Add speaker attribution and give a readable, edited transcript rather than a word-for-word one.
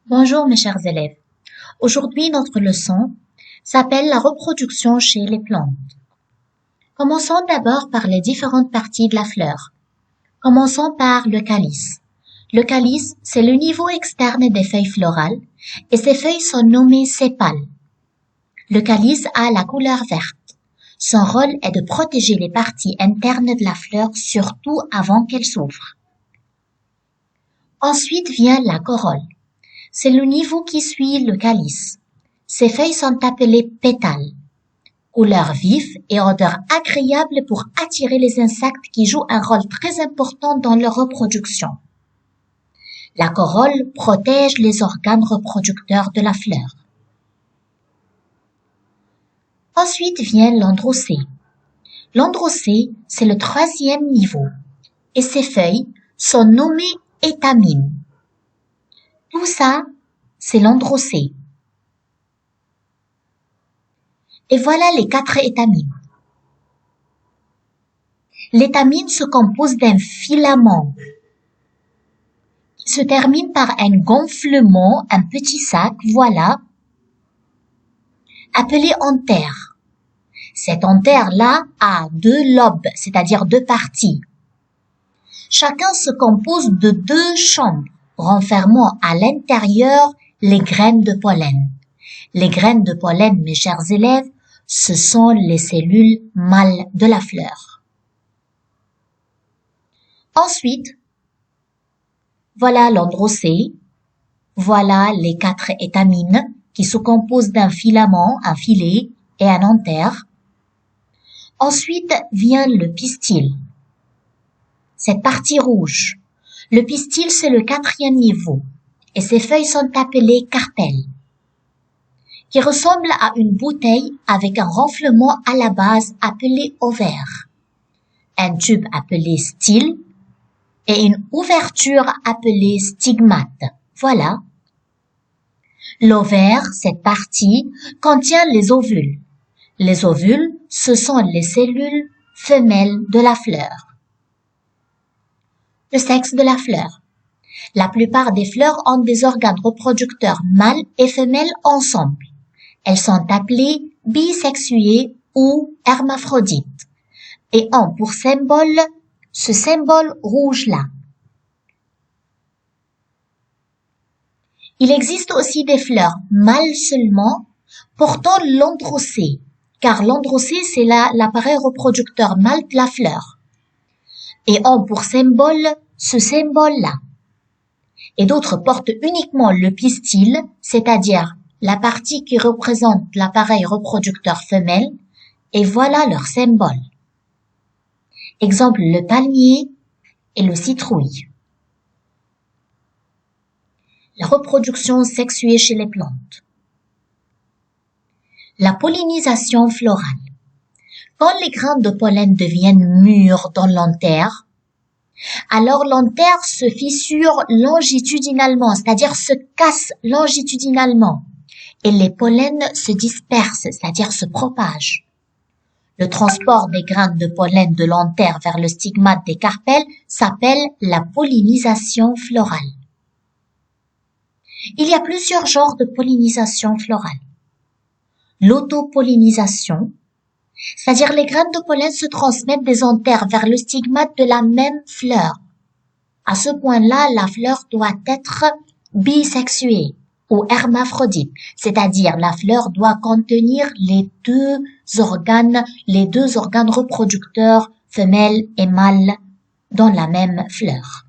Speaker 1: Bonjour mes chers élèves. Aujourd'hui, notre leçon s'appelle la reproduction chez les plantes. Commençons d'abord par les différentes parties de la fleur. Commençons par le calice. Le calice, c'est le niveau externe des feuilles florales et ces feuilles sont nommées sépales. Le calice a la couleur verte. Son rôle est de protéger les parties internes de la fleur, surtout avant qu'elle s'ouvre. Ensuite vient la corolle. C'est le niveau qui suit le calice. Ces feuilles sont appelées pétales. Couleur vive et odeur agréable pour attirer les insectes qui jouent un rôle très important dans leur reproduction. La corolle protège les organes reproducteurs de la fleur. Ensuite vient l'androcée. L'androcée, c'est le troisième niveau et ses feuilles sont nommées étamines. Tout ça, c'est l'androcée. Et voilà les 4 étamines. L'étamine se compose d'un filament qui se termine par un gonflement, un petit sac, voilà, appelé anthère. Cet anthère-là a 2 lobes, c'est-à-dire 2 parties. Chacun se compose de 2 chambres, renfermant à l'intérieur les graines de pollen. Les graines de pollen, mes chers élèves, ce sont les cellules mâles de la fleur. Ensuite, voilà l'androcée, voilà les 4 étamines qui se composent d'un filament, un filet et un anthère. Ensuite vient le pistil, cette partie rouge. Le pistil, c'est le 4e niveau et ses feuilles sont appelées carpelles, qui ressemble à une bouteille avec un renflement à la base appelé ovaire, un tube appelé style et une ouverture appelée stigmate. Voilà. L'ovaire, cette partie, contient les ovules. Les ovules, ce sont les cellules femelles de la fleur. Le sexe de la fleur. La plupart des fleurs ont des organes reproducteurs mâles et femelles ensemble. Elles sont appelées bisexuées ou hermaphrodites et ont pour symbole ce symbole rouge-là. Il existe aussi des fleurs mâles seulement portant l'androcée, car l'androcée c'est l'appareil reproducteur mâle de la fleur et ont pour symbole ce symbole-là. Et d'autres portent uniquement le pistil, c'est-à-dire la partie qui représente l'appareil reproducteur femelle, et voilà leur symbole. Exemple, le palmier et le citrouille. La reproduction sexuée chez les plantes. La pollinisation florale. Quand les grains de pollen deviennent mûrs dans l'anthère, alors l'anthère se fissure longitudinalement, c'est-à-dire se casse longitudinalement, et les pollens se dispersent, c'est-à-dire se propagent. Le transport des grains de pollen de l'anthère vers le stigmate des carpelles s'appelle la pollinisation florale. Il y a plusieurs genres de pollinisation florale. L'autopollinisation, c'est-à-dire les graines de pollen se transmettent des anthères vers le stigmate de la même fleur. À ce point-là, la fleur doit être bisexuée ou hermaphrodite, c'est-à-dire la fleur doit contenir les deux organes reproducteurs femelles et mâles dans la même fleur.